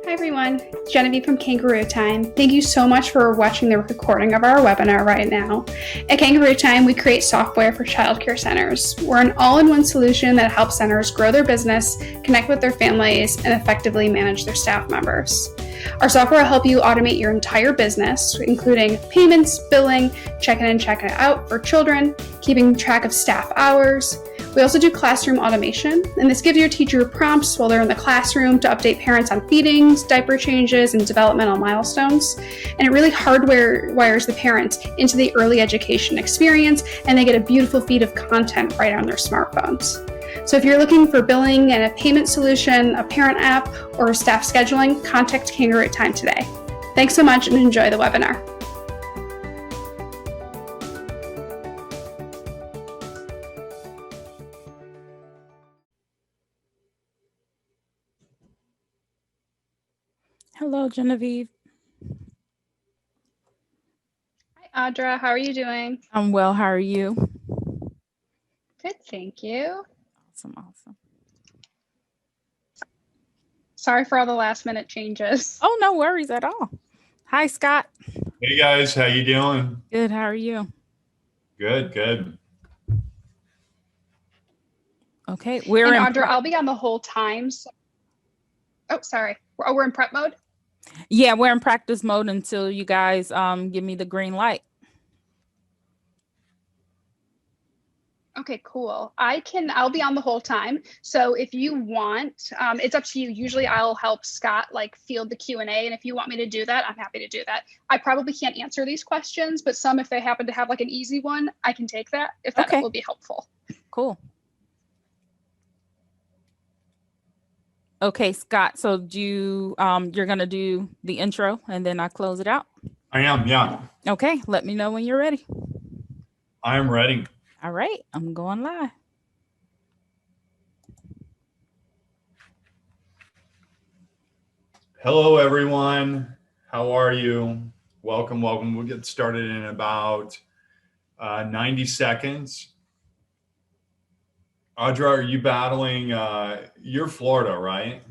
Hi everyone, it's Genevieve from Kangarootime. Thank you so much for watching the recording of our webinar right now. At Kangarootime, we create software for childcare centers. We're an all-in-one solution that helps centers grow their business, connect with their families, and effectively manage their staff members. Our software will help you automate your entire business, including payments, billing, check-in and check-out for children, keeping track of staff hours. We also do classroom automation, and this gives your teacher prompts while they're in the classroom to update parents on feedings, diaper changes, and developmental milestones. And it really hardwires the parents into the early education experience, and they get a beautiful feed of content right on their smartphones. So if you're looking for billing and a payment solution, a parent app, or staff scheduling, contact Kangarootime today. Thanks so much and enjoy the webinar. Hello, Genevieve. Hi, Audra. How are you doing? I'm well. How are you? Good, thank you. Awesome. Sorry for all the last minute changes. Oh, no worries at all. Hi, Scott. Hey guys, how you doing? Good. How are you? Good. Okay. And Audra, I'll be on the whole time. So... Oh, sorry. We're in prep mode? Yeah, we're in practice mode until you guys give me the green light. Okay, cool. I'll be on the whole time. So if you want, it's up to you. Usually I'll help Scott field the Q&A. And if you want me to do that, I'm happy to do that. I probably can't answer these questions, but if they happen to have an easy one, I can take that if that will be helpful. Cool. Okay, Scott, so you're going to do the intro and then I close it out? I am, yeah. Okay, let me know when you're ready. I am ready. All right, I'm going live. Hello, everyone. How are you? Welcome. We'll get started in about 90 seconds. Audra, are you battling? You're Florida, right?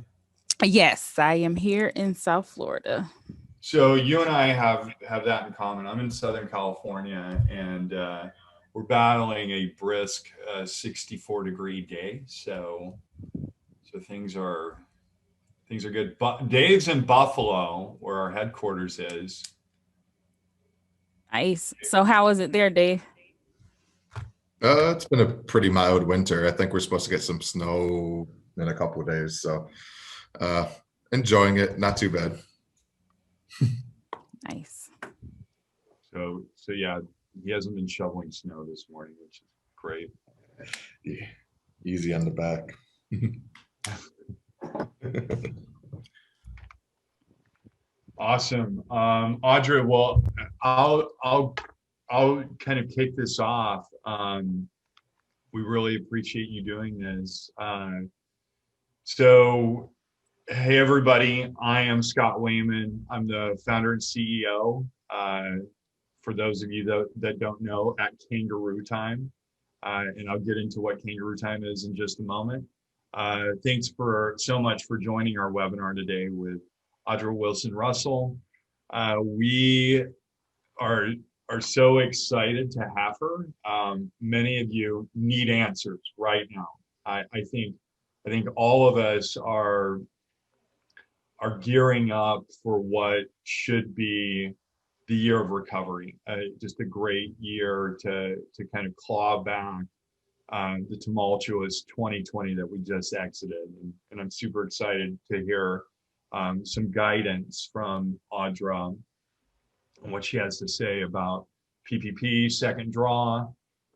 Yes, I am here in South Florida. So you and I have that in common. I'm in Southern California, and we're battling a brisk 64-degree day. So things are good. But Dave's in Buffalo, where our headquarters is. Nice. So how is it there, Dave? It's been a pretty mild winter. I think we're supposed to get some snow in a couple of days. So enjoying it. Not too bad. Nice. So yeah, he hasn't been shoveling snow this morning, which is great. Yeah. Easy on the back. Awesome. Audra, well, I'll kind of kick this off. We really appreciate you doing this. So, hey everybody, I am Scott Wayman. I'm the founder and CEO, for those of you that don't know, at Kangarootime. And I'll get into what Kangarootime is in just a moment. Thanks so much for joining our webinar today with Audra Wilson-Russell. We are so excited to have her. Many of you need answers right now. I think all of us are gearing up for what should be the year of recovery. Just a great year to kind of claw back the tumultuous 2020 that we just exited. And I'm super excited to hear some guidance from Audra and what she has to say about PPP, second draw,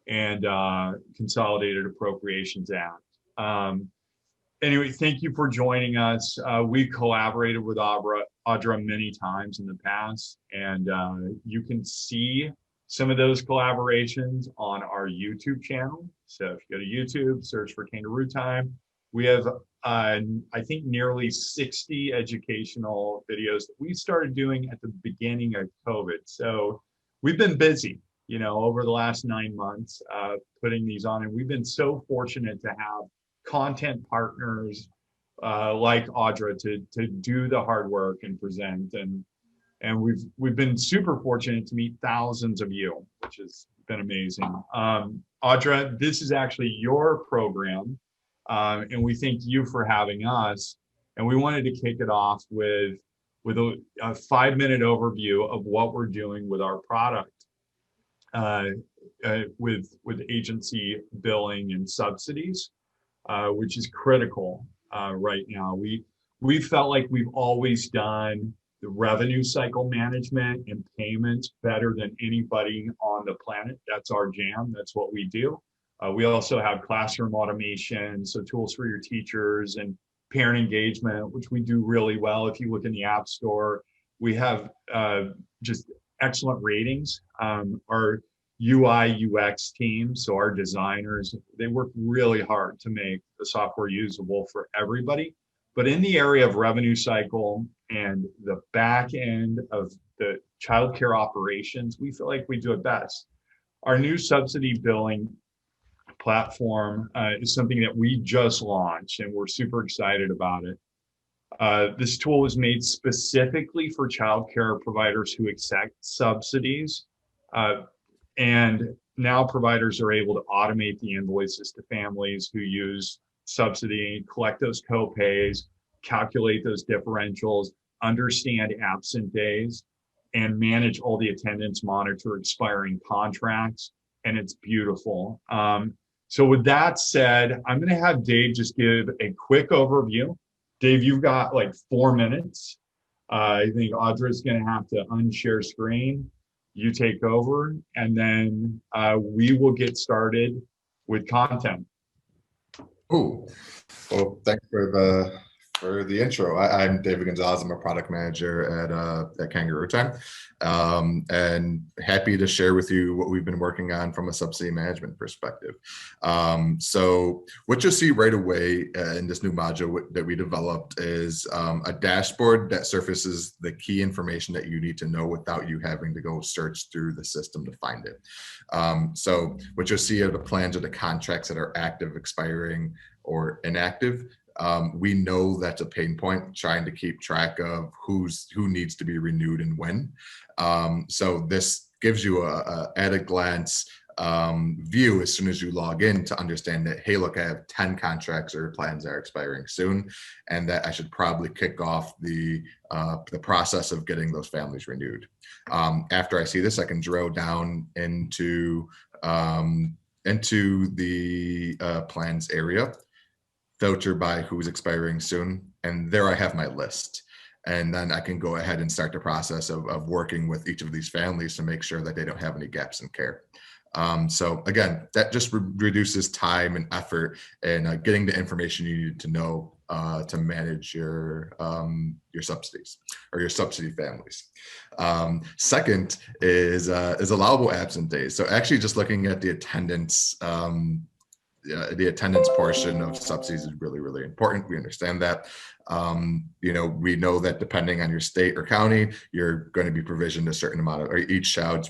and Consolidated Appropriations Act. Anyway, thank you for joining us. We collaborated with Audra many times in the past, and you can see some of those collaborations on our YouTube channel. So if you go to YouTube, search for Kangarootime. We have, I think, nearly 60 educational videos that we started doing at the beginning of COVID. So we've been busy, over the last 9 months putting these on. And we've been so fortunate to have content partners like Audra to do the hard work and present. And we've been super fortunate to meet thousands of you, which has been amazing. Audra, this is actually your program, and we thank you for having us. And we wanted to kick it off with a 5-minute overview of what we're doing with our product, with agency billing and subsidies, which is critical right now. We felt like we've always done the revenue cycle management and payments better than anybody on the planet. That's our jam. That's what we do. We also have classroom automation, so tools for your teachers, and parent engagement, which we do really well. If you look in the App Store, we have just excellent ratings. Our UI UX team, so our designers, they work really hard to make the software usable for everybody. But in the area of revenue cycle and the back end of the childcare operations, we feel like we do it best. Our new subsidy billing platform is something that we just launched, and we're super excited about it. This tool was made specifically for childcare providers who accept subsidies. And now providers are able to automate the invoices to families who use subsidy, collect those co-pays, calculate those differentials, understand absent days, and manage all the attendance, monitor expiring contracts. And it's beautiful. So with that said, I'm going to have Dave just give a quick overview. Dave, you've got like 4 minutes. I think Audra's going to have to unshare screen. You take over, and then we will get started with content. Cool. Well, thanks for the intro. I'm David Gonzalez. I'm a product manager at Kangarootime, and happy to share with you what we've been working on from a subsidy management perspective. So what you'll see right away in this new module that we developed is a dashboard that surfaces the key information that you need to know without you having to go search through the system to find it. So what you'll see are the plans or the contracts that are active, expiring, or inactive. We know that's a pain point, trying to keep track of who needs to be renewed and when. So this gives you a at a glance view as soon as you log in to understand that, hey, look, I have 10 contracts or plans that are expiring soon, and that I should probably kick off the process of getting those families renewed. After I see this, I can drill down into the plans area, filter by who's expiring soon, and there I have my list. And then I can go ahead and start the process of working with each of these families to make sure that they don't have any gaps in care. So again, that just reduces time and effort in getting the information you need to know to manage your subsidies or your subsidy families. Second is allowable absent days. So actually just looking at the attendance portion of subsidies is really, really important. We understand that. We know that depending on your state or county, you're going to be provisioned a certain amount of, or each child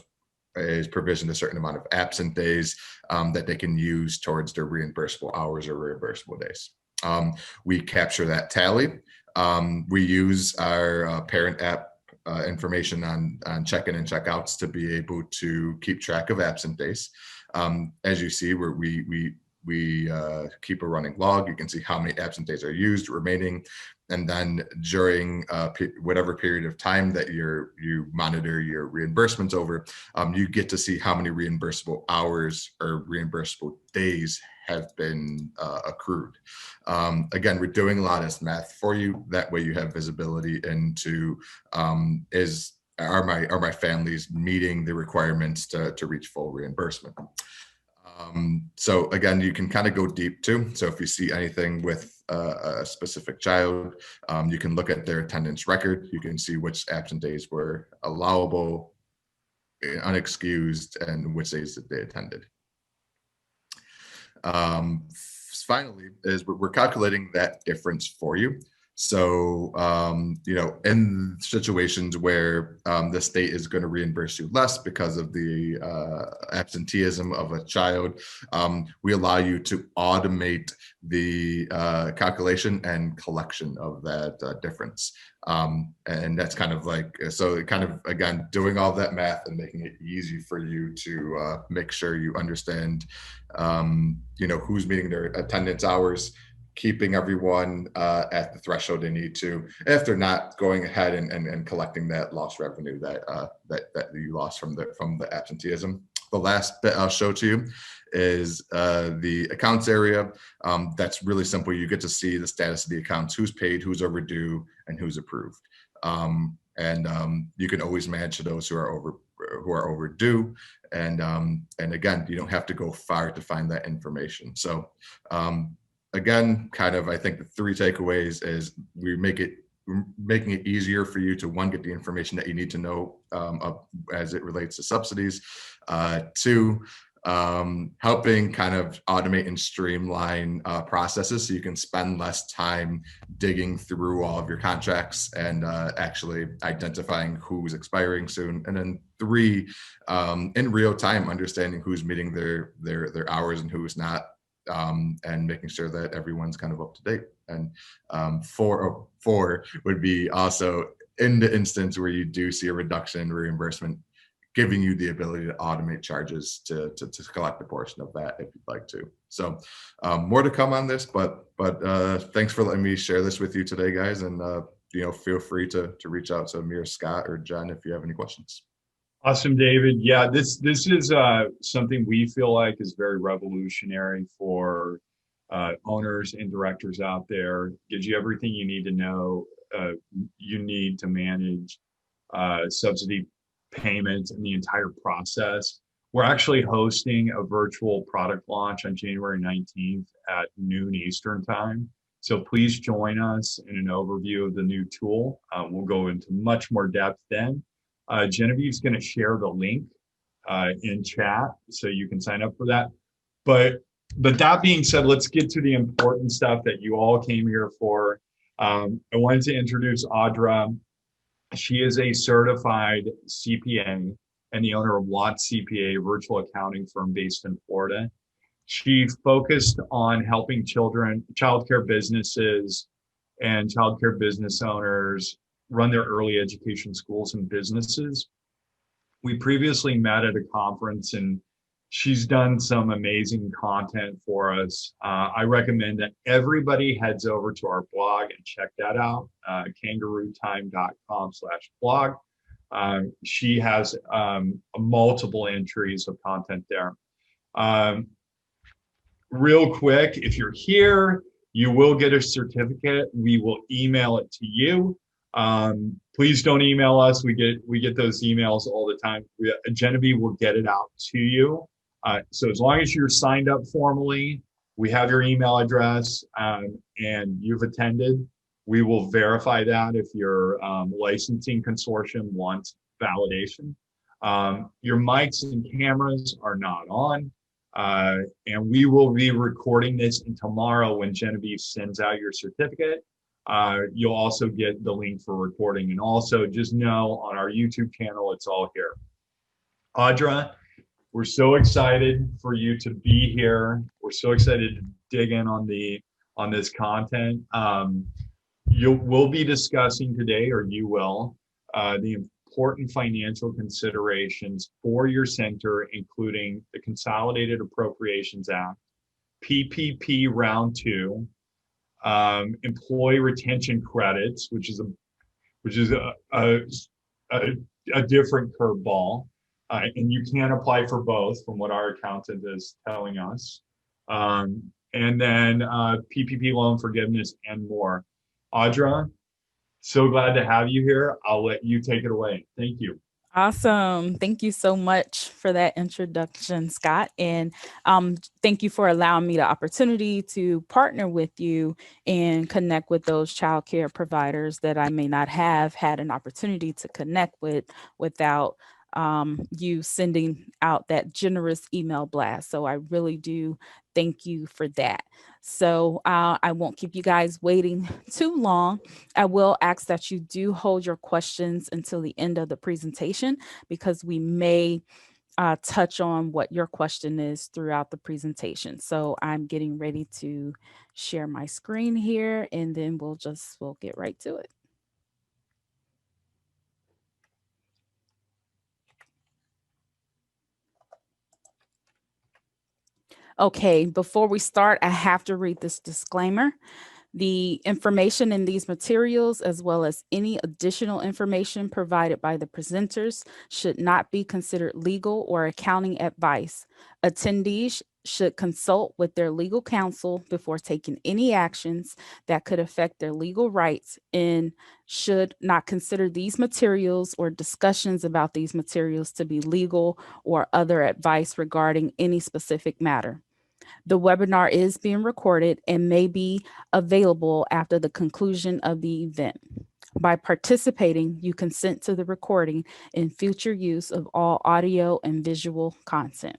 is provisioned a certain amount of absent days that they can use towards their reimbursable hours or reimbursable days. We capture that tally. We use our parent app information on check-in and check-outs to be able to keep track of absent days. As you see, we keep a running log. You can see how many absent days are used, remaining, and then during whatever period of time that you monitor your reimbursements over, you get to see how many reimbursable hours or reimbursable days have been accrued. Again, we're doing a lot of math for you. That way you have visibility into are my families meeting the requirements to reach full reimbursement. So again, you can kind of go deep too. So if you see anything with a specific child, you can look at their attendance record. You can see which absent days were allowable, unexcused, and which days that they attended. Finally, is we're calculating that difference for you. So, you know, in situations where the state is going to reimburse you less because of the absenteeism of a child, we allow you to automate the calculation and collection of that difference. And that's kind of like, so kind of, again, doing all that math and making it easy for you to make sure you understand, you know, who's meeting their attendance hours, keeping everyone at the threshold they need to, if they're not going ahead and collecting that lost revenue that you lost from the absenteeism. The last bit I'll show to you is the accounts area. That's really simple. You get to see the status of the accounts, who's paid, who's overdue, and who's approved. You can always manage those who are overdue. And again, you don't have to go far to find that information. So again, kind of, I think the three takeaways is we're making it easier for you to, one, get the information that you need to know as it relates to subsidies. Two, helping kind of automate and streamline processes so you can spend less time digging through all of your contracts and actually identifying who's expiring soon. And then three, in real time, understanding who's meeting their hours and who's not. And making sure that everyone's kind of up to date. And four would be also in the instance where you do see a reduction in reimbursement, giving you the ability to automate charges to collect a portion of that if you'd like to. So more to come on this, but thanks for letting me share this with you today, guys. And you know, feel free to reach out to me or Scott or Jen if you have any questions. Awesome, David. Yeah, this is something we feel like is very revolutionary for owners and directors out there. Gives you everything you need to know, you need to manage subsidy payments and the entire process. We're actually hosting a virtual product launch on January 19th at noon Eastern time. So please join us in an overview of the new tool. We'll go into much more depth then. Genevieve's going to share the link in chat so you can sign up for that. But that being said, let's get to the important stuff that you all came here for. I wanted to introduce Audra. She is a certified CPA and the owner of WATS CPA, virtual accounting firm based in Florida. She focused on helping childcare businesses and childcare business owners run their early education schools and businesses. We previously met at a conference and she's done some amazing content for us. I recommend that everybody heads over to our blog and check that out, kangarootime.com/blog. She has multiple entries of content there. Real quick, if you're here, you will get a certificate. We will email it to you. Please don't email us. We get those emails all the time. Genevieve will get it out to you. So as long as you're signed up formally, we have your email address, and you've attended, we will verify that if your licensing consortium wants validation. Your mics and cameras are not on, and we will be recording this, and tomorrow when Genevieve sends out your certificate, you'll also get the link for recording. And also just know on our YouTube channel, it's all here. Audra, we're so excited for you to be here. We're so excited to dig in on this content. We'll be discussing today, or you will, the important financial considerations for your center, including the Consolidated Appropriations Act, PPP Round 2, employee retention credits, which is a different curveball, and you can apply for both, from what our accountant is telling us, and then PPP loan forgiveness and more. Audra, so glad to have you here. I'll let you take it away. Thank you. Awesome. Thank you so much for that introduction, Scott. And thank you for allowing me the opportunity to partner with you and connect with those childcare providers that I may not have had an opportunity to connect with without you sending out that generous email blast. So I really do thank you for that. So I won't keep you guys waiting too long. I will ask that you do hold your questions until the end of the presentation, because we may touch on what your question is throughout the presentation. So I'm getting ready to share my screen here, and then we'll get right to it. Okay, before we start, I have to read this disclaimer. The information in these materials, as well as any additional information provided by the presenters, should not be considered legal or accounting advice. Attendees should consult with their legal counsel before taking any actions that could affect their legal rights, and should not consider these materials or discussions about these materials to be legal or other advice regarding any specific matter. The webinar is being recorded and may be available after the conclusion of the event. By participating, you consent to the recording and future use of all audio and visual content.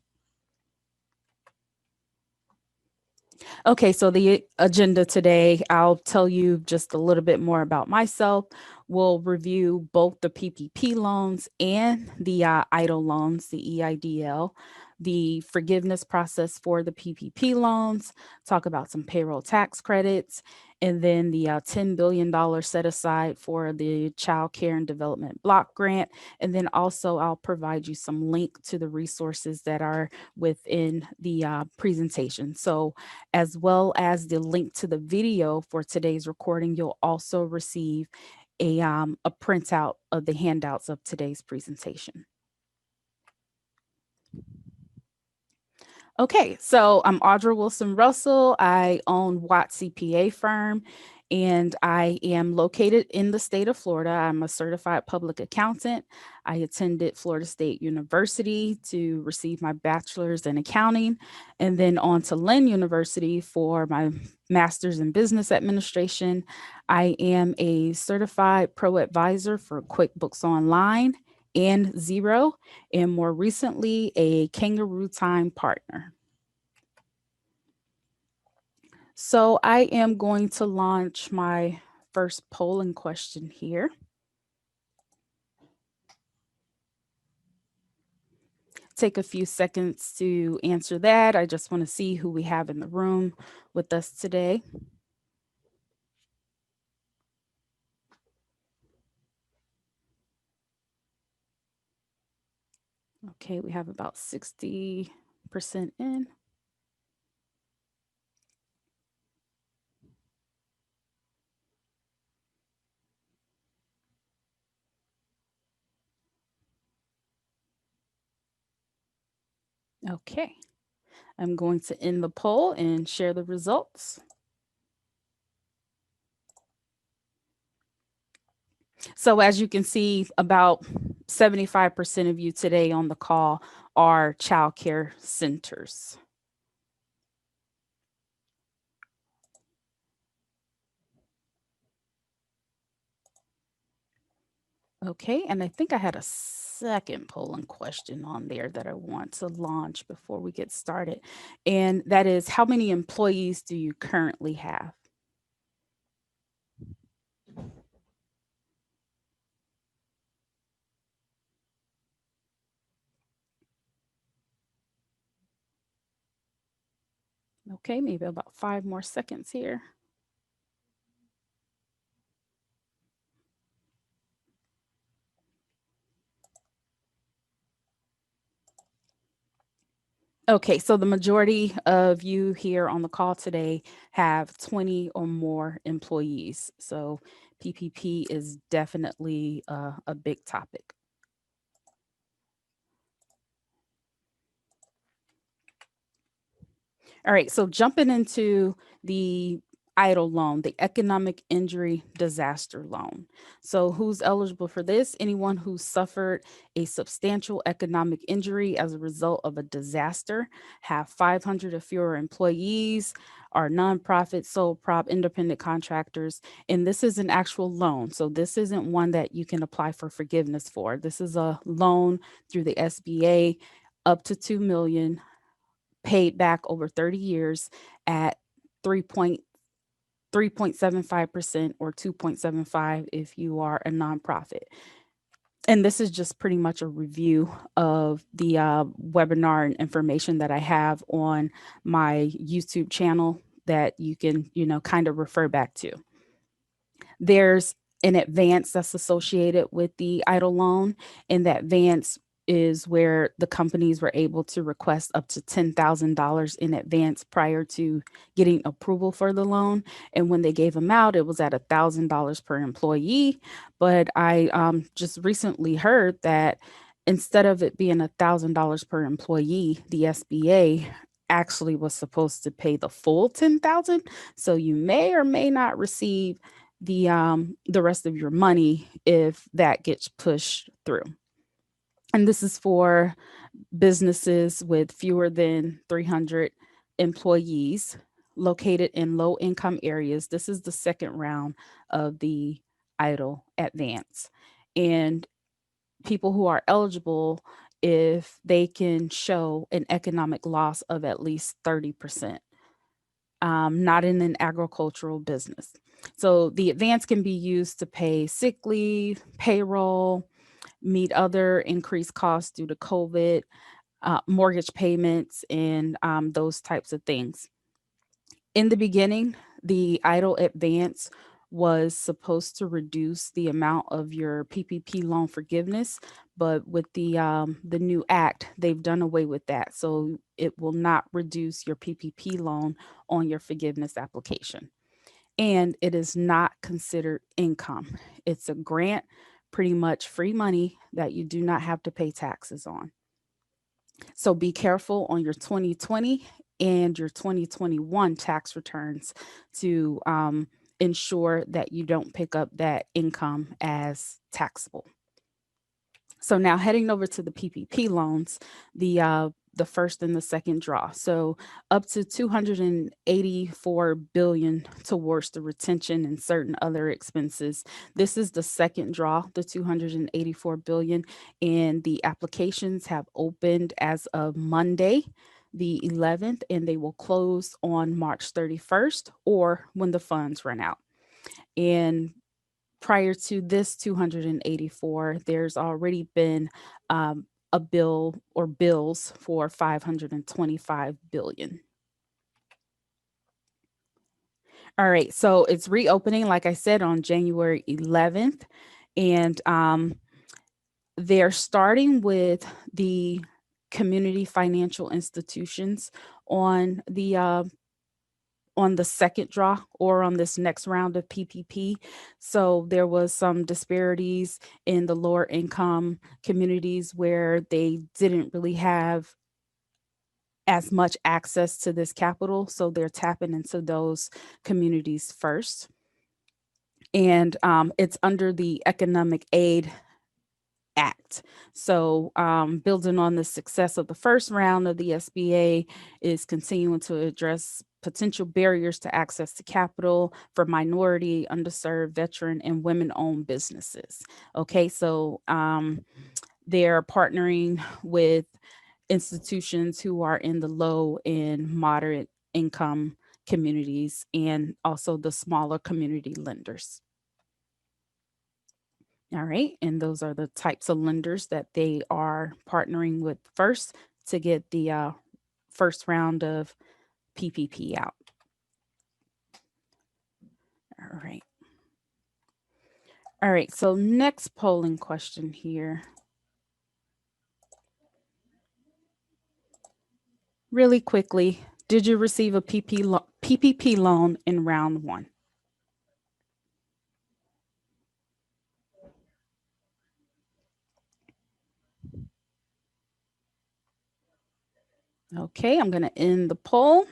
Okay, so the agenda today, I'll tell you just a little bit more about myself. We'll review both the PPP loans and the EIDL loans, the EIDL, the forgiveness process for the PPP loans, talk about some payroll tax credits, and then the $10 billion set aside for the Childcare and Development Block Grant. And then also I'll provide you some link to the resources that are within the presentation. So as well as the link to the video for today's recording, you'll also receive a printout of the handouts of today's presentation. Okay, so I'm Audra Wilson-Russell. I own WATS CPA firm, and I am located in the state of Florida. I'm a certified public accountant. I attended Florida State University to receive my bachelor's in accounting, and then on to Lynn University for my master's in business administration. I am a certified pro advisor for QuickBooks Online and Xero, and more recently, a Kangarootime partner. So I am going to launch my first polling question here. Take a few seconds to answer that. I just want to see who we have in the room with us today. Okay, we have about 60% in. Okay, I'm going to end the poll and share the results. So as you can see, about 75% of you today on the call are child care centers. Okay, and I think I had a second polling question on there that I want to launch before we get started. And that is, how many employees do you currently have? Okay, maybe about 5 more seconds here. Okay, so the majority of you here on the call today have 20 or more employees. So PPP is definitely a big topic. All right, so jumping into the EIDL loan, the economic injury disaster loan. So who's eligible for this? Anyone who suffered a substantial economic injury as a result of a disaster, have 500 or fewer employees, are nonprofit, sole prop, independent contractors, and this is an actual loan. So this isn't one that you can apply for forgiveness for. This is a loan through the SBA up to $2 million, paid back over 30 years at 3.75% or 2.75 if you are a nonprofit. And this is just pretty much a review of the webinar and information that I have on my YouTube channel that you can, kind of refer back to. There's an advance that's associated with the EIDL loan, and that advance is where the companies were able to request up to $10,000 in advance prior to getting approval for the loan. And when they gave them out, it was at $1,000 per employee. But I just recently heard that instead of it being $1,000 per employee, the SBA actually was supposed to pay the full $10,000. So you may or may not receive the rest of your money if that gets pushed through. And this is for businesses with fewer than 300 employees located in low income areas. This is the second round of the EIDL advance. And people who are eligible, if they can show an economic loss of at least 30%, not in an agricultural business. So the advance can be used to pay sick leave, payroll, meet other increased costs due to COVID, mortgage payments, and those types of things. In the beginning, the EIDL advance was supposed to reduce the amount of your PPP loan forgiveness, but with the new act, they've done away with that. So it will not reduce your PPP loan on your forgiveness application. And it is not considered income. It's a grant, pretty much free money that you do not have to pay taxes on. So be careful on your 2020 and your 2021 tax returns to ensure that you don't pick up that income as taxable. So now heading over to the PPP loans, the first and the second draw. So up to $284 billion towards the retention and certain other expenses. This is the second draw, the $284 billion, and the applications have opened as of Monday, the 11th, and they will close on March 31st or when the funds run out. And prior to this 284, there's already been a bill or bills for $525 billion. All right, so it's reopening, like I said, on January 11th, and they're starting with the community financial institutions on the second draw or on this next round of PPP. So there was some disparities in the lower income communities where they didn't really have as much access to this capital. So they're tapping into those communities first. And it's under the Economic Aid Act. So building on the success of the first round of the SBA is continuing to address potential barriers to access to capital for minority, underserved, veteran, and women-owned businesses. Okay, so they're partnering with institutions who are in the low and moderate income communities and also the smaller community lenders. All right, and those are the types of lenders that they are partnering with first to get the first round of PPP out. All right. All right, so next polling question here. Really quickly, did you receive a PPP loan in round one? Okay, I'm going to end the poll.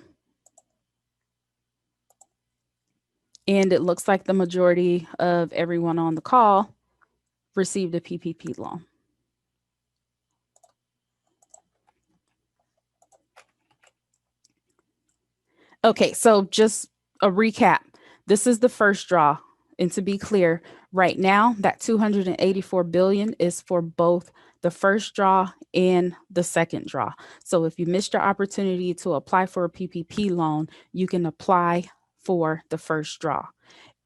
And it looks like the majority of everyone on the call received a PPP loan. Okay, so just a recap. This is the first draw. And to be clear, right now, that $284 billion is for both the first draw and the second draw. So if you missed your opportunity to apply for a PPP loan, you can apply for the first draw.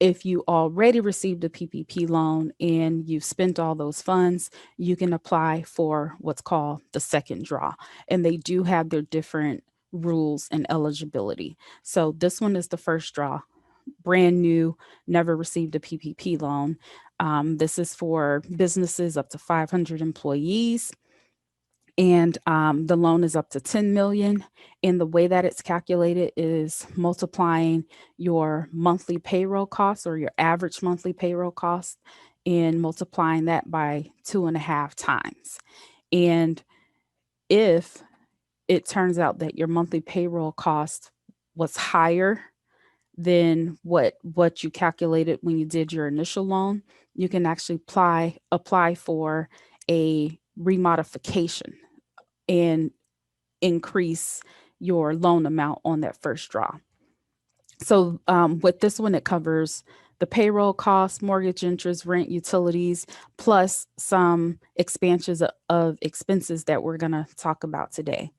If you already received a PPP loan and you've spent all those funds, you can apply for what's called the second draw. And they do have their different rules and eligibility. So this one is the first draw, brand new, never received a PPP loan. This is for businesses up to 500 employees. And the loan is up to 10 million. And the way that it's calculated is multiplying your monthly payroll costs or your average monthly payroll cost and multiplying that by 2.5 times. And if it turns out that your monthly payroll cost was higher than what you calculated when you did your initial loan, you can actually apply for a remodification and increase your loan amount on that first draw. So with this one, it covers the payroll costs, mortgage interest, rent, utilities, plus some expansions of expenses that we're going to talk about today.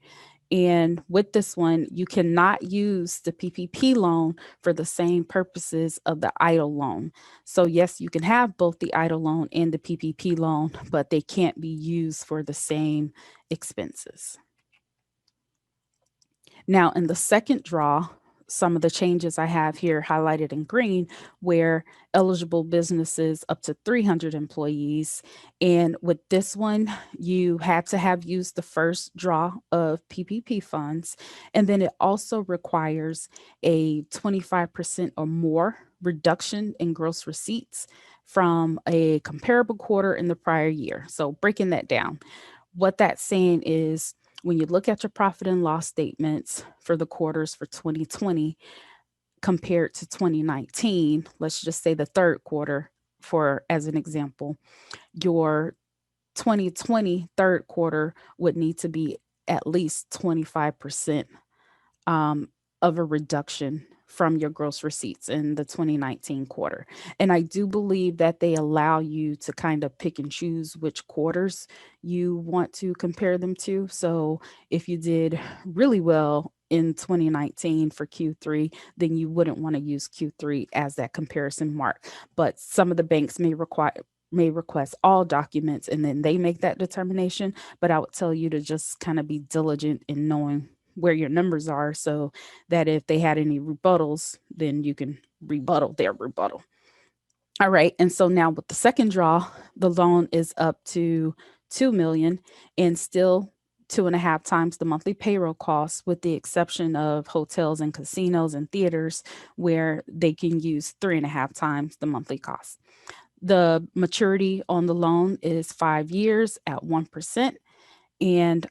And with this one, you cannot use the PPP loan for the same purposes of the EIDL loan. So yes, you can have both the EIDL loan and the PPP loan, but they can't be used for the same expenses. Now, in the second draw, some of the changes I have here highlighted in green, where eligible businesses up to 300 employees. And with this one, you had to have used the first draw of PPP funds. And then it also requires a 25% or more reduction in gross receipts from a comparable quarter in the prior year. So breaking that down, what that's saying is, when you look at your profit and loss statements for the quarters for 2020 compared to 2019, let's just say the third quarter for as an example, your 2020 third quarter would need to be at least 25% of a reduction from your gross receipts in the 2019 quarter. And I do believe that they allow you to kind of pick and choose which quarters you want to compare them to. So if you did really well in 2019 for Q3, then you wouldn't want to use Q3 as that comparison mark. But some of the banks may request all documents and then they make that determination. But I would tell you to just kind of be diligent in knowing where your numbers are so that if they had any rebuttals, then you can rebuttal their rebuttal. All right. And so now with the second draw, the loan is up to 2 million and still 2.5 times the monthly payroll costs, with the exception of hotels and casinos and theaters where they can use 3.5 times the monthly cost. The maturity on the loan is 5 years at 1%. And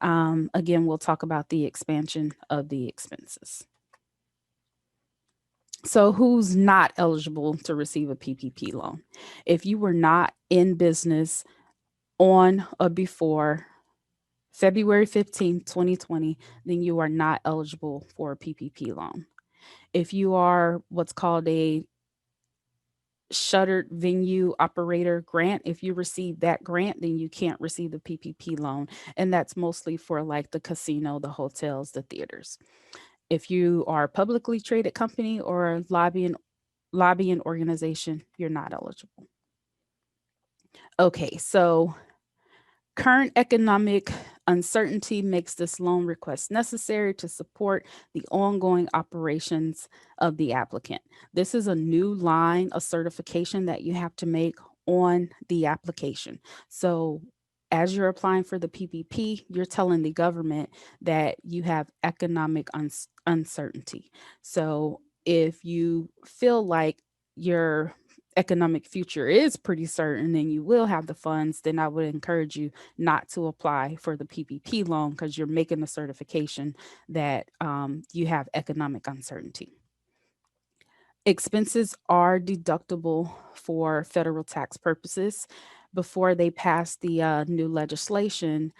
again, we'll talk about the expansion of the expenses. So who's not eligible to receive a PPP loan? If you were not in business on or before February 15, 2020, then you are not eligible for a PPP loan. If you are what's called a shuttered venue operator grant, if you receive that grant, then you can't receive the PPP loan. And that's mostly for like the casino, the hotels, the theaters. If you are a publicly traded company or a lobbying organization, you're not eligible. Okay, so current economic uncertainty makes this loan request necessary to support the ongoing operations of the applicant. This is a new line of certification that you have to make on the application. So as you're applying for the PPP, you're telling the government that you have economic uncertainty. So if you feel like your economic future is pretty certain and you will have the funds, then I would encourage you not to apply for the PPP loan because you're making a certification that you have economic uncertainty. Expenses are deductible for federal tax purposes. Before they passed the new legislation,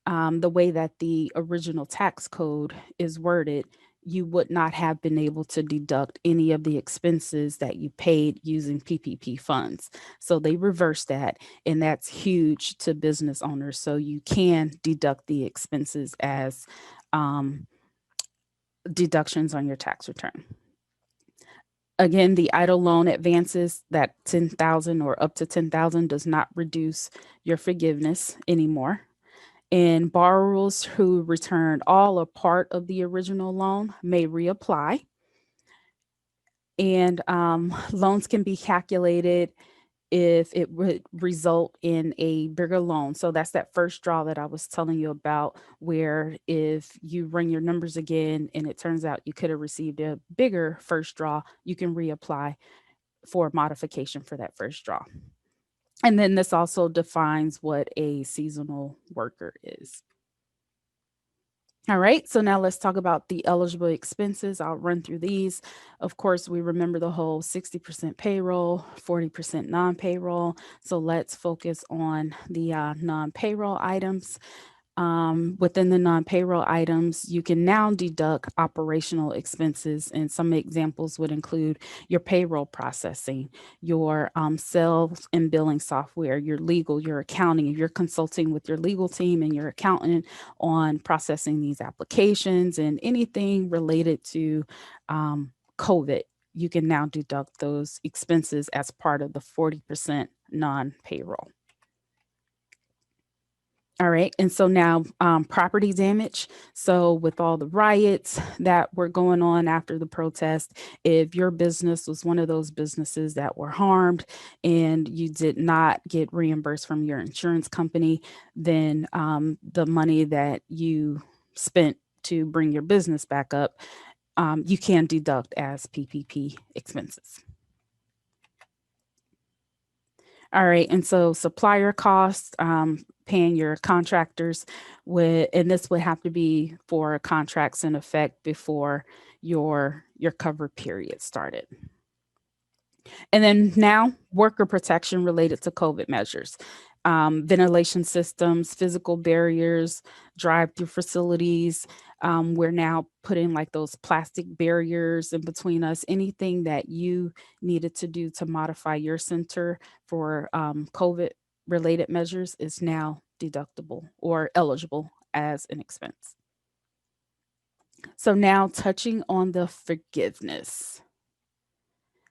the way that the original tax code is worded, you would not have been able to deduct any of the expenses that you paid using PPP funds. So they reversed that, and that's huge to business owners. So you can deduct the expenses as deductions on your tax return. Again, the EIDL loan advances, that 10,000 or up to 10,000 does not reduce your forgiveness anymore. And borrowers who returned all or part of the original loan may reapply. And loans can be calculated if it would result in a bigger loan. So that's that first draw that I was telling you about, where if you run your numbers again and it turns out you could have received a bigger first draw, you can reapply for modification for that first draw. And then this also defines what a seasonal worker is. All right, so now let's talk about the eligible expenses. I'll run through these. Of course, we remember the whole 60% payroll, 40% non-payroll. So let's focus on the non-payroll items. Within the non-payroll items, you can now deduct operational expenses, and some examples would include your payroll processing, your sales and billing software, your legal, your accounting. If you're consulting with your legal team and your accountant on processing these applications and anything related to COVID, you can now deduct those expenses as part of the 40% non-payroll. All right. And so now property damage. So with all the riots that were going on after the protest, if your business was one of those businesses that were harmed and you did not get reimbursed from your insurance company, then the money that you spent to bring your business back up, you can deduct as PPP expenses. All right, and so supplier costs, paying your contractors and this would have to be for contracts in effect before your cover period started. And then now worker protection related to COVID measures. Ventilation systems, physical barriers, drive-through facilities. We're now putting like those plastic barriers in between us. Anything that you needed to do to modify your center for COVID-related measures is now deductible or eligible as an expense. So now touching on the forgiveness.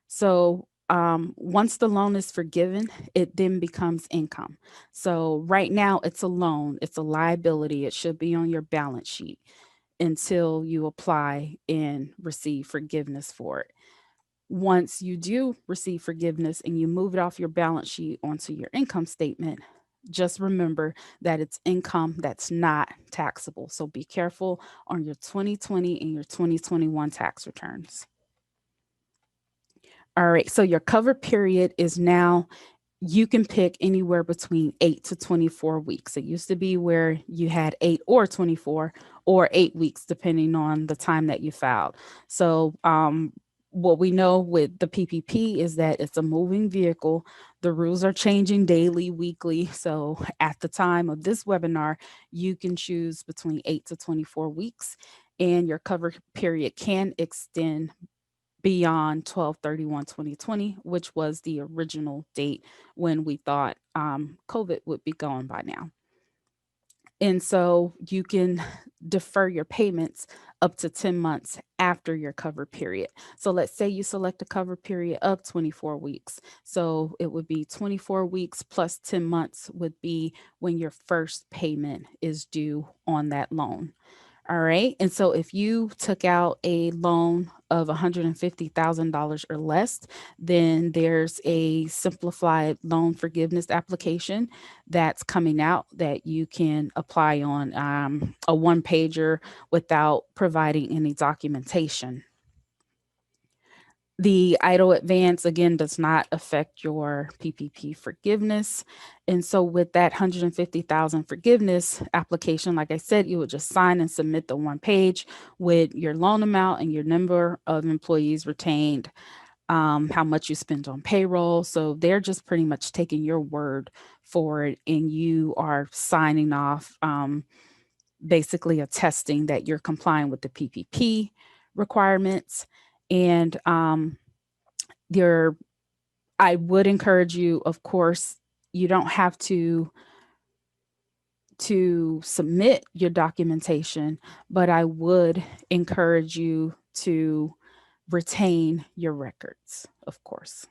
So once the loan is forgiven, it then becomes income. So right now it's a loan, it's a liability. It should be on your balance sheet until you apply and receive forgiveness for it. Once you do receive forgiveness and you move it off your balance sheet onto your income statement, just remember that it's income that's not taxable. So be careful on your 2020 and your 2021 tax returns. All right, so your cover period is now, you can pick anywhere between 8 to 24 weeks. It used to be where you had 8 or 24 or 8 weeks, depending on the time that you filed. So what we know with the PPP is that it's a moving vehicle. The rules are changing daily, weekly. So at the time of this webinar, you can choose between 8 to 24 weeks, and your cover period can extend beyond 12/31/2020, which was the original date when we thought COVID would be gone by now. And so you can defer your payments up to 10 months after your cover period. So let's say you select a cover period of 24 weeks. So it would be 24 weeks plus 10 months would be when your first payment is due on that loan. All right. And so if you took out a loan of $150,000 or less, then there's a simplified loan forgiveness application that's coming out that you can apply on a one-pager without providing any documentation. The idle advance, again, does not affect your PPP forgiveness. And so with that 150,000 forgiveness application, like I said, you would just sign and submit the one page with your loan amount and your number of employees retained, how much you spend on payroll. So they're just pretty much taking your word for it, and you are signing off, basically attesting that you're complying with the PPP requirements. And I would encourage you, of course, you don't have to submit your documentation, but I would encourage you to retain your records, of course.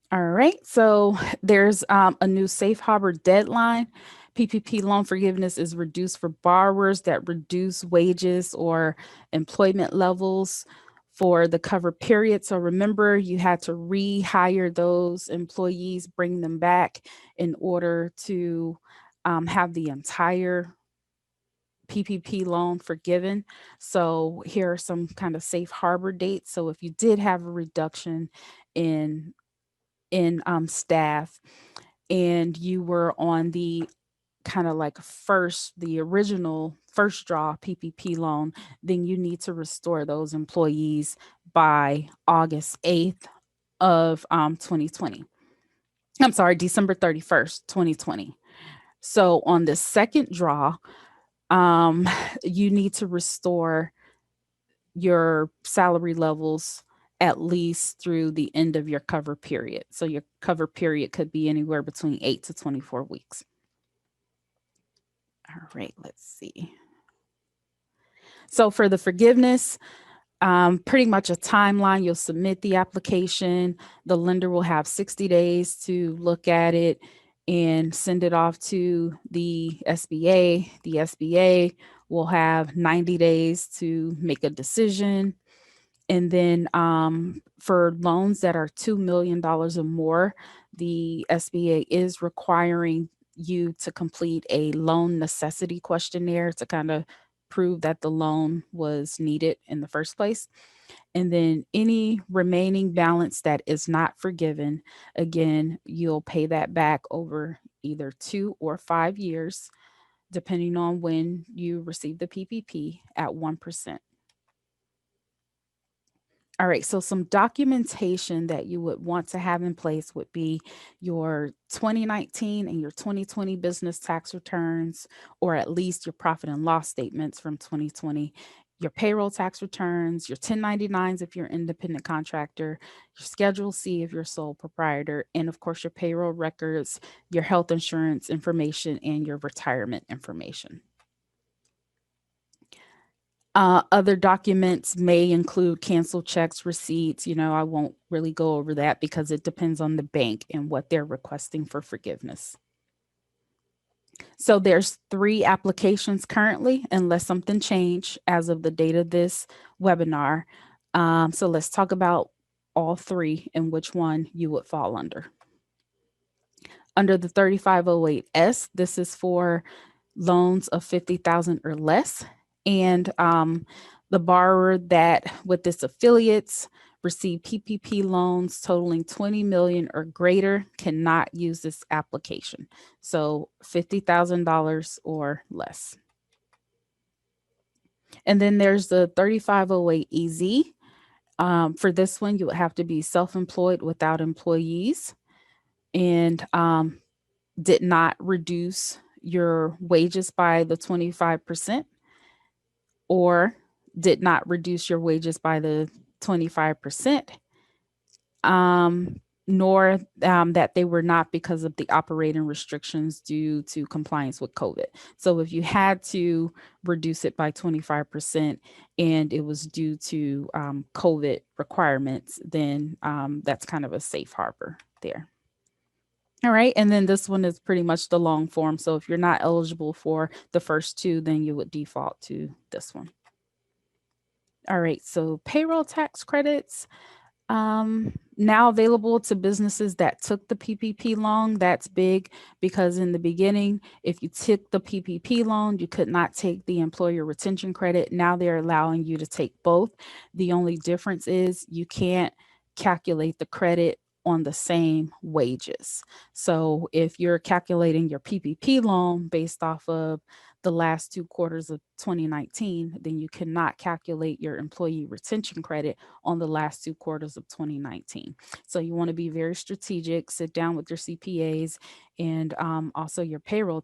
All right, so there's a new safe harbor deadline. PPP loan forgiveness is reduced for borrowers that reduce wages or employment levels for the covered period. So remember, you had to rehire those employees, bring them back in order to have the entire PPP loan forgiven. So here are some kind of safe harbor dates. So if you did have a reduction in staff, and you were on the kind of like the original first draw PPP loan, then you need to restore those employees by August 8th of 2020. I'm sorry, December 31st, 2020. So on the second draw, you need to restore your salary levels at least through the end of your cover period. So your cover period could be anywhere between 8 to 24 weeks. All right, let's see. So for the forgiveness, pretty much a timeline. You'll submit the application. The lender will have 60 days to look at it and send it off to the SBA. The SBA will have 90 days to make a decision. And then for loans that are $2 million or more, the SBA is requiring you to complete a loan necessity questionnaire to kind of prove that the loan was needed in the first place. And then any remaining balance that is not forgiven, again, you'll pay that back over either 2 or 5 years, depending on when you receive the PPP at 1%. All right, so some documentation that you would want to have in place would be your 2019 and your 2020 business tax returns, or at least your profit and loss statements from 2020, your payroll tax returns, your 1099s if you're an independent contractor, your Schedule C if you're sole proprietor, and of course your payroll records, your health insurance information, and your retirement information. Other documents may include canceled checks, receipts. I won't really go over that because it depends on the bank and what they're requesting for forgiveness. So there's 3 applications currently, unless something changed as of the date of this webinar. So let's talk about all 3 and which one you would fall under. Under the 3508S, this is for loans of $50,000 or less. And the borrower that with its affiliates receive PPP loans totaling $20 million or greater cannot use this application. So $50,000 or less. And then there's the 3508EZ. For this one, you would have to be self-employed without employees and did not reduce your wages by the 25%. Or did not reduce your wages by the 25%, nor that they were not because of the operating restrictions due to compliance with COVID. So if you had to reduce it by 25% and it was due to COVID requirements, then that's kind of a safe harbor there. All right, and then this one is pretty much the long form. So if you're not eligible for the first 2, then you would default to this one. All right, so payroll tax credits. Now available to businesses that took the PPP loan. That's big because in the beginning, if you took the PPP loan, you could not take the employer retention credit. Now they're allowing you to take both. The only difference is you can't calculate the credit on the same wages. So if you're calculating your PPP loan based off of the last 2 quarters of 2019, then you cannot calculate your employee retention credit on the last 2 quarters of 2019. So you want to be very strategic, sit down with your CPAs and also your payroll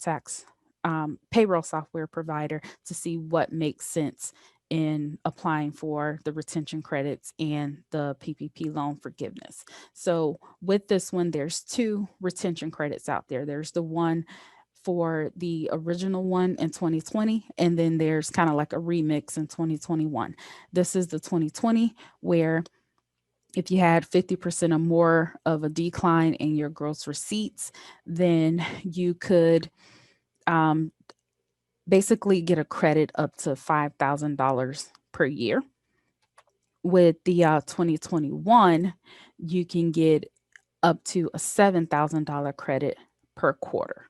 software provider to see what makes sense in applying for the retention credits and the PPP loan forgiveness. So with this one, there's 2 retention credits out there. There's the one for the original one in 2020, and then there's kind of like a remix in 2021. This is the 2020 where if you had 50% or more of a decline in your gross receipts, then you could basically get a credit up to $5,000 per year. With the 2021, you can get up to a $7,000 credit per quarter.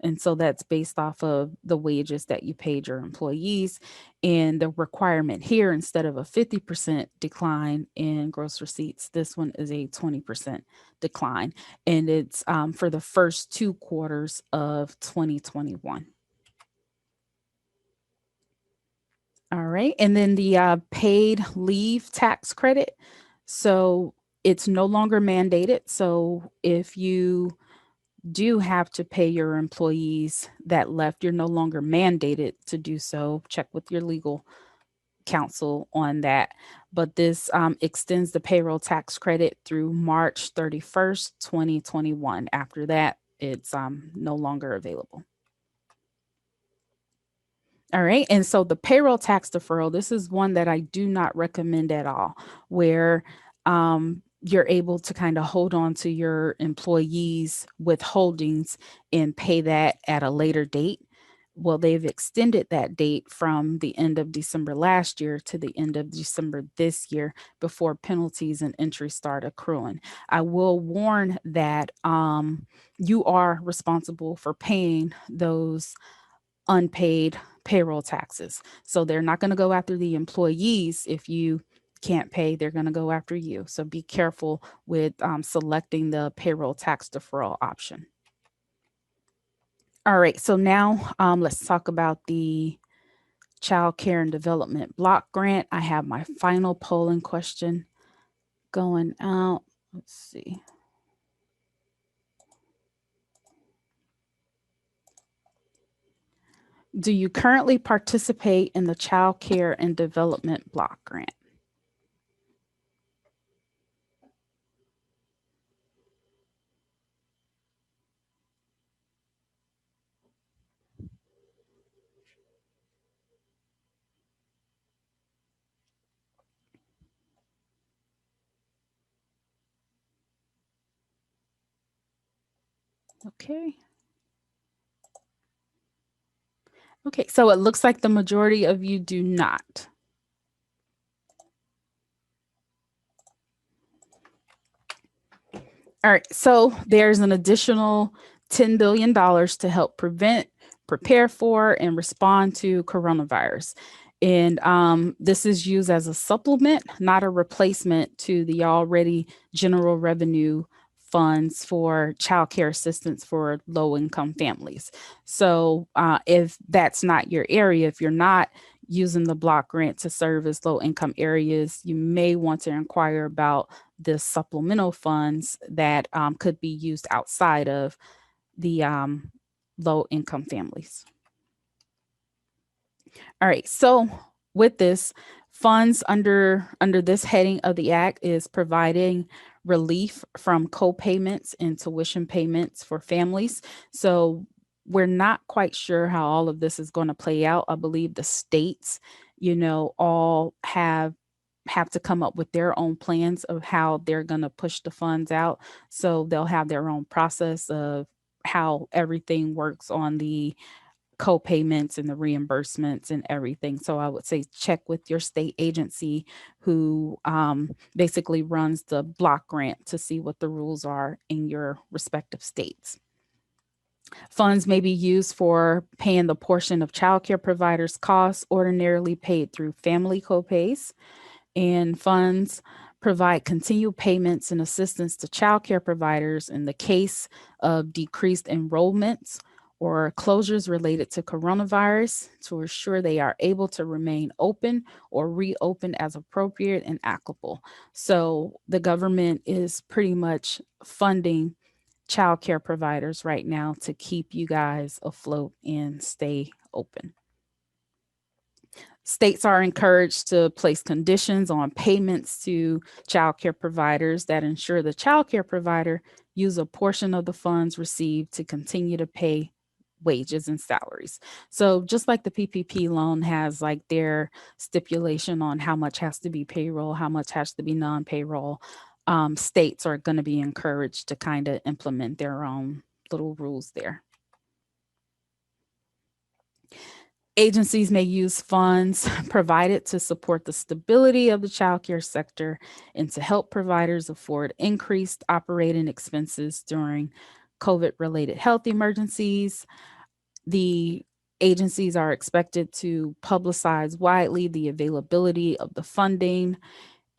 And so that's based off of the wages that you paid your employees. And the requirement here, instead of a 50% decline in gross receipts, this one is a 20% decline. And it's for the first 2 quarters of 2021. All right. And then the paid leave tax credit. So it's no longer mandated. So if you do have to pay your employees that left, you're no longer mandated to do so. Check with your legal counsel on that. But this extends the payroll tax credit through March 31st, 2021. After that, it's no longer available. All right. And so the payroll tax deferral, this is one that I do not recommend at all, where you're able to kind of hold on to your employees' withholdings and pay that at a later date. Well, they've extended that date from the end of December last year to the end of December this year before penalties and interest start accruing. I will warn that you are responsible for paying those unpaid payroll taxes. So they're not going to go after the employees if you can't pay, they're going to go after you. So be careful with selecting the payroll tax deferral option. All right, so now let's talk about the Child Care and Development Block Grant. I have my final polling question going out. Let's see. Do you currently participate in the Child Care and Development Block Grant? Okay. Okay, so it looks like the majority of you do not. All right, so there's an additional $10 billion to help prevent, prepare for, and respond to coronavirus. And this is used as a supplement, not a replacement to the already general revenue funds for child care assistance for low-income families. So if that's not your area, if you're not using the block grant to serve as low-income areas, you may want to inquire about the supplemental funds that could be used outside of the low-income families. All right, so with this, funds under this heading of the Act is providing relief from co-payments and tuition payments for families. So we're not quite sure how all of this is going to play out. I believe the states, all have to come up with their own plans of how they're going to push the funds out. So they'll have their own process of how everything works on the co-payments and the reimbursements and everything. So I would say check with your state agency who basically runs the block grant to see what the rules are in your respective states. Funds may be used for paying the portion of childcare providers' costs ordinarily paid through family copays, and funds provide continued payments and assistance to childcare providers in the case of decreased enrollments or closures related to coronavirus to ensure they are able to remain open or reopen as appropriate and applicable. So the government is pretty much funding childcare providers right now to keep you guys afloat and stay open. States are encouraged to place conditions on payments to childcare providers that ensure the childcare provider use a portion of the funds received to continue to pay wages and salaries. So just like the PPP loan has like their stipulation on how much has to be payroll, how much has to be non-payroll, states are going to be encouraged to kind of implement their own little rules there. Agencies may use funds provided to support the stability of the childcare sector and to help providers afford increased operating expenses during COVID-related health emergencies. The agencies are expected to publicize widely the availability of the funding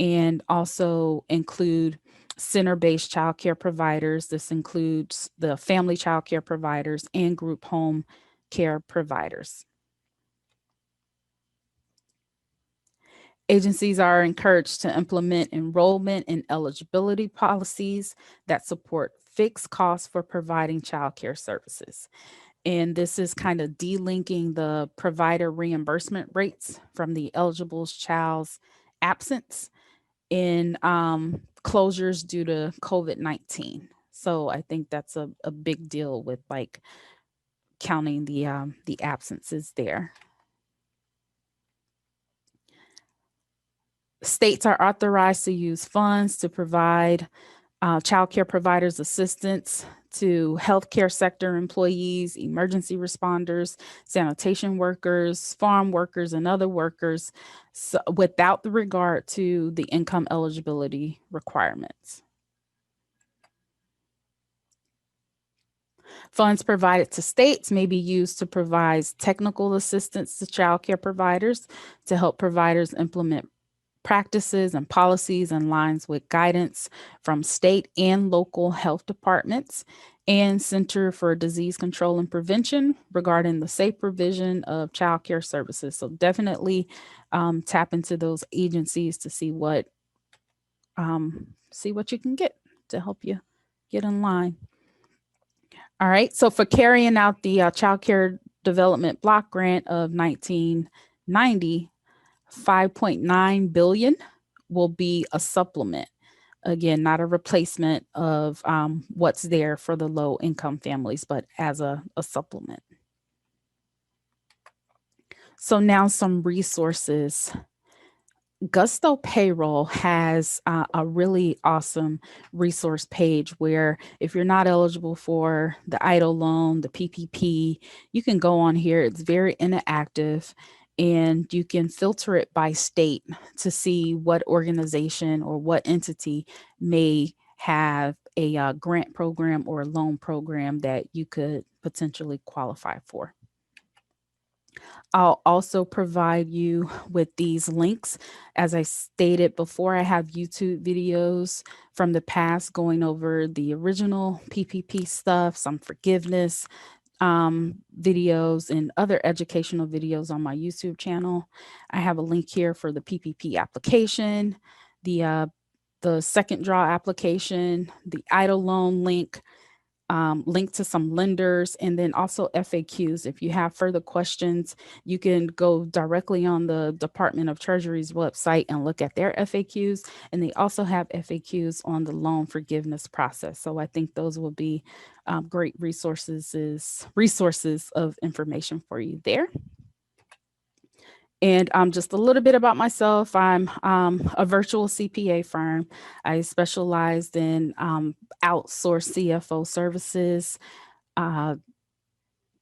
and also include center-based childcare providers. This includes the family childcare providers and group home care providers. Agencies are encouraged to implement enrollment and eligibility policies that support fixed costs for providing childcare services. And this is kind of delinking the provider reimbursement rates from the eligible child's absence in closures due to COVID-19. So I think that's a big deal with like counting the absences there. States are authorized to use funds to provide childcare providers assistance to healthcare sector employees, emergency responders, sanitation workers, farm workers, and other workers without the regard to the income eligibility requirements. Funds provided to states may be used to provide technical assistance to childcare providers to help providers implement practices and policies in lines with guidance from state and local health departments and Center for Disease Control and Prevention regarding the safe provision of childcare services. So definitely tap into those agencies to see what you can get to help you get in line. All right. So for carrying out the Childcare Development Block Grant of 1990, $5.9 billion will be a supplement. Again, not a replacement of what's there for the low income families, but as a supplement. So now some resources. Gusto Payroll has a really awesome resource page where if you're not eligible for the EIDL loan, the PPP, you can go on here. It's very interactive and you can filter it by state to see what organization or what entity may have a grant program or a loan program that you could potentially qualify for. I'll also provide you with these links. As I stated before, I have YouTube videos from the past going over the original PPP stuff, some forgiveness videos and other educational videos on my YouTube channel. I have a link here for the PPP application, the second draw application, the EIDL loan link, link to some lenders, and then also FAQs. If you have further questions, you can go directly on the Department of Treasury's website and look at their FAQs. And they also have FAQs on the loan forgiveness process. So I think those will be great resources of information for you there. And just a little bit about myself. I'm a virtual CPA firm. I specialized in outsourced CFO services,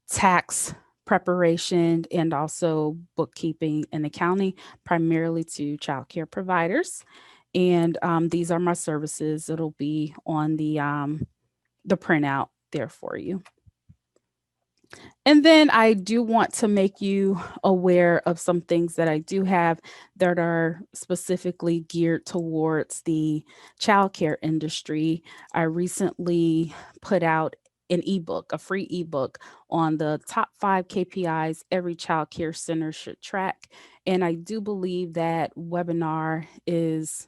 tax preparation and also bookkeeping and accounting, primarily to childcare providers. And these are my services. It'll be on the printout there for you. And then I do want to make you aware of some things that I do have that are specifically geared towards the childcare industry. I recently put out an ebook, a free ebook on the top 5 KPIs every childcare center should track. And I do believe that webinar is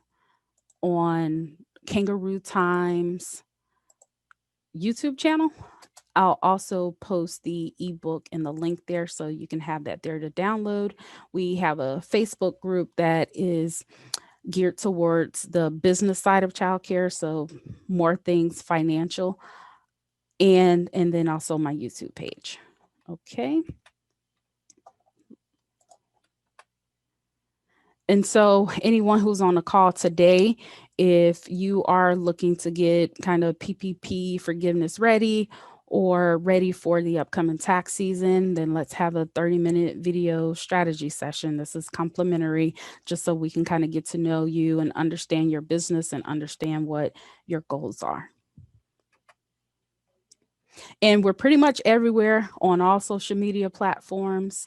on Kangarootime YouTube channel. I'll also post the ebook and the link there so you can have that there to download. We have a Facebook group that is geared towards the business side of childcare, so more things financial, and then also my YouTube page. Okay. And so anyone who's on the call today, if you are looking to get kind of PPP forgiveness ready or ready for the upcoming tax season, then let's have a 30-minute video strategy session. This is complimentary, just so we can kind of get to know you and understand your business and understand what your goals are. And we're pretty much everywhere on all social media platforms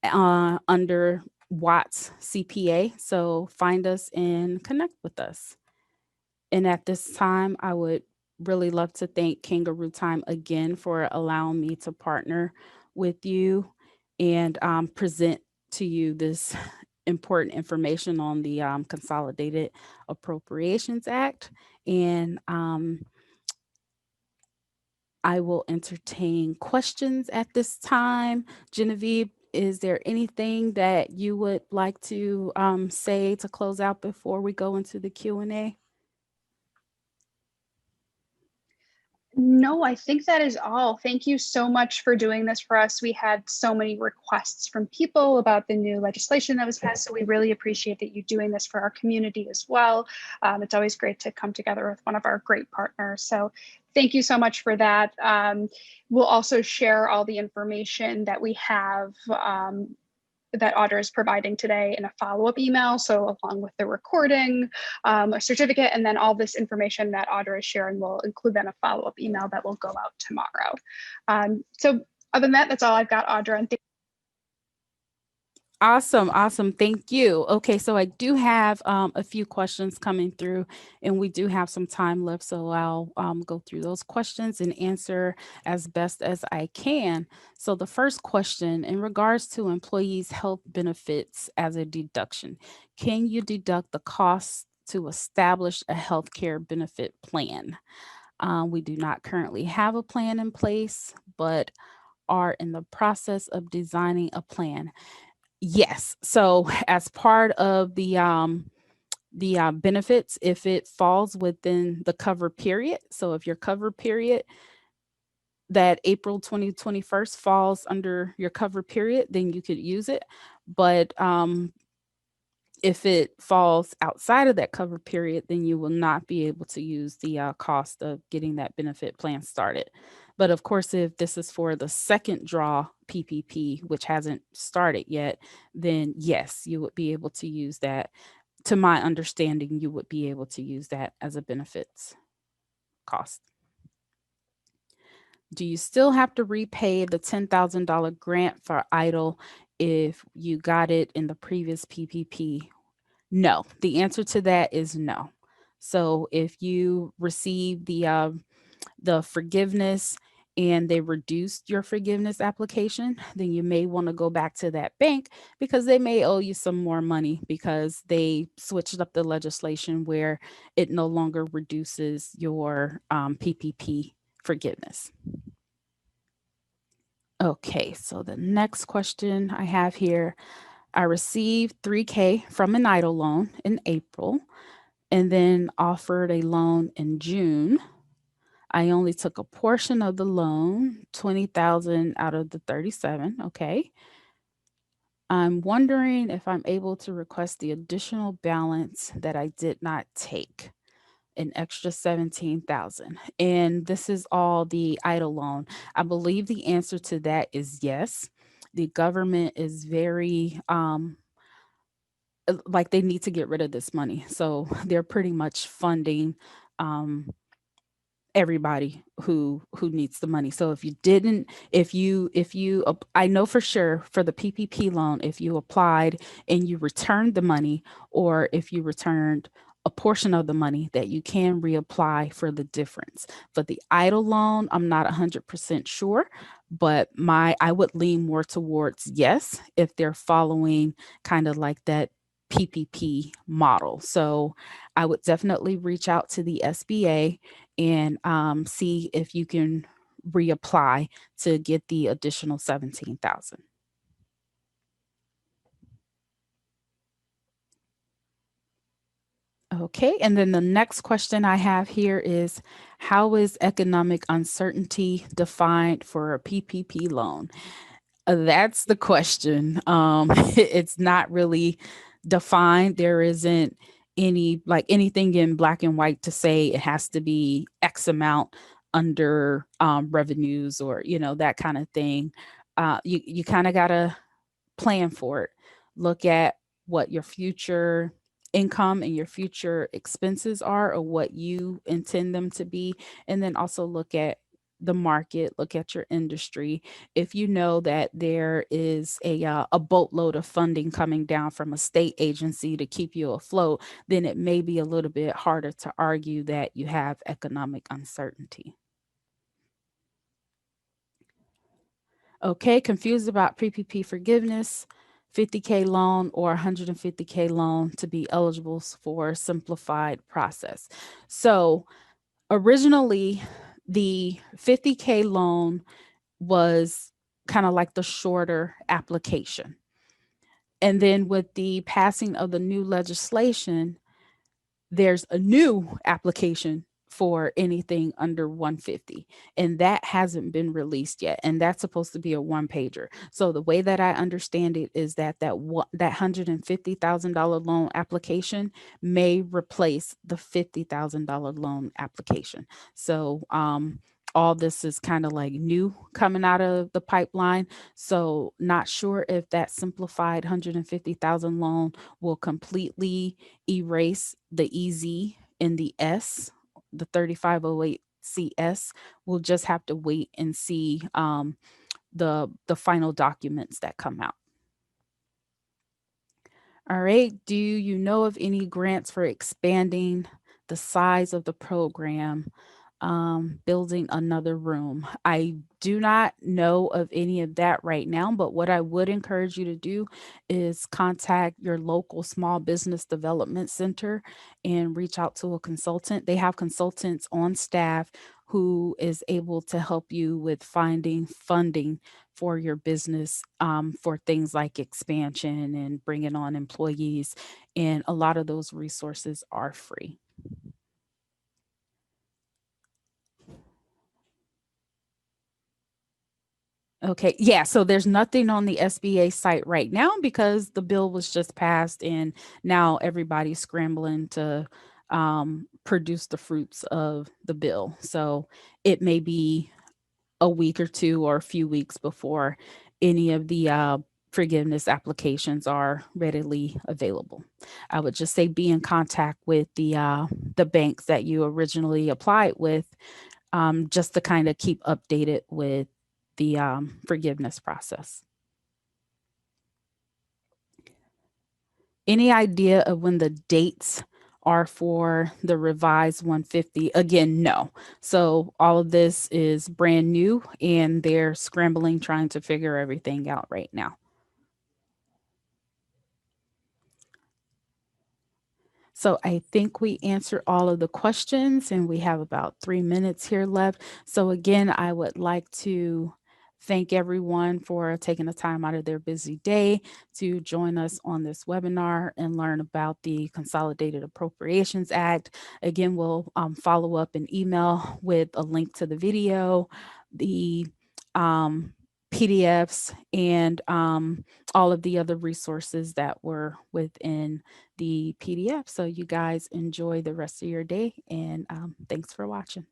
under WATS CPA. So find us and connect with us. And at this time, I would really love to thank Kangarootime again for allowing me to partner with you and present to you this important information on the Consolidated Appropriations Act. And I will entertain questions at this time. Genevieve, is there anything that you would like to say to close out before we go into the Q&A? No, I think that is all. Thank you so much for doing this for us. We had so many requests from people about the new legislation that was passed, so we really appreciate that you doing this for our community as well. It's always great to come together with one of our great partners. So thank you so much for that. We'll also share all the information that we have that Audra is providing today in a follow-up email. So along with the recording, a certificate, and then all this information that Audra is sharing, will include then a follow-up email that will go out tomorrow. So other than that, that's all I've got, Audra. And Awesome. Thank you. Okay, so I do have a few questions coming through, and we do have some time left. So I'll go through those questions and answer as best as I can. So the first question, in regards to employees' health benefits as a deduction, can you deduct the costs to establish a healthcare benefit plan? We do not currently have a plan in place, but are in the process of designing a plan. Yes. So as part of the benefits, if it falls within the cover period, so if your cover period that April 2021 falls under your cover period, then you could use it. But if it falls outside of that cover period, then you will not be able to use the cost of getting that benefit plan started. But of course, if this is for the second draw PPP, which hasn't started yet, then yes, you would be able to use that. To my understanding, you would be able to use that as a benefits cost. Do you still have to repay the $10,000 grant for EIDL if you got it in the previous PPP? No, the answer to that is no. So if you receive the forgiveness and they reduced your forgiveness application, then you may want to go back to that bank because they may owe you some more money because they switched up the legislation where it no longer reduces your PPP forgiveness. Okay, so the next question I have here, I received $3,000 from an EIDL loan in April and then offered a loan in June. I only took a portion of the loan, $20,000 out of the $37,000. Okay. I'm wondering if I'm able to request the additional balance that I did not take. an extra 17,000. And this is all the EIDL loan. I believe the answer to that is yes. The government is very like they need to get rid of this money. So they're pretty much funding everybody who needs the money. So if you didn't, I know for sure for the PPP loan, if you applied and you returned the money, or if you returned a portion of the money, that you can reapply for the difference. For the EIDL loan, I'm not 100% sure, but I would lean more towards yes, if they're following kind of like that PPP model. So I would definitely reach out to the SBA and see if you can reapply to get the additional 17,000. Okay, and then the next question I have here is, how is economic uncertainty defined for a PPP loan? That's the question. It's not really defined. There isn't anything in black and white to say it has to be X amount under revenues, or that kind of thing. You kind of gotta plan for it. Look at what your future income and your future expenses are, or what you intend them to be, and then also look at the market, look at your industry. If you know that there is a boatload of funding coming down from a state agency to keep you afloat, then it may be a little bit harder to argue that you have economic uncertainty. Okay, confused about PPP forgiveness, 50K loan or 150K loan to be eligible for simplified process. So originally, the 50K loan was kind of like the shorter application. And then with the passing of the new legislation, there's a new application for anything under 150, and that hasn't been released yet, and that's supposed to be a one pager. So the way that I understand it is that $150,000 loan application may replace the $50,000 loan application. So all this is kind of like new coming out of the pipeline. So not sure if that simplified 150,000 loan will completely erase the EZ and the S, the 3508 CS. We'll just have to wait and see the final documents that come out. All right. Do you know of any grants for expanding the size of the program, building another room? I do not know of any of that right now, but what I would encourage you to do is contact your local small business development center and reach out to a consultant. They have consultants on staff who is able to help you with finding funding for your business, for things like expansion and bringing on employees. And a lot of those resources are free. Okay, yeah, so there's nothing on the SBA site right now because the bill was just passed, and now everybody's scrambling to produce the fruits of the bill. So it may be a week or two or a few weeks before any of the forgiveness applications are readily available. I would just say be in contact with the banks that you originally applied with, just to kind of keep updated with the forgiveness process. Any idea of when the dates are for the revised 150? Again, no. So all of this is brand new and they're scrambling, trying to figure everything out right now. So I think we answered all of the questions and we have about 3 minutes here left. So again, I would like to thank everyone for taking the time out of their busy day to join us on this webinar and learn about the Consolidated Appropriations Act. Again, we'll follow up an email with a link to the video, the PDFs, and all of the other resources that were within the PDF. So you guys enjoy the rest of your day, and thanks for watching.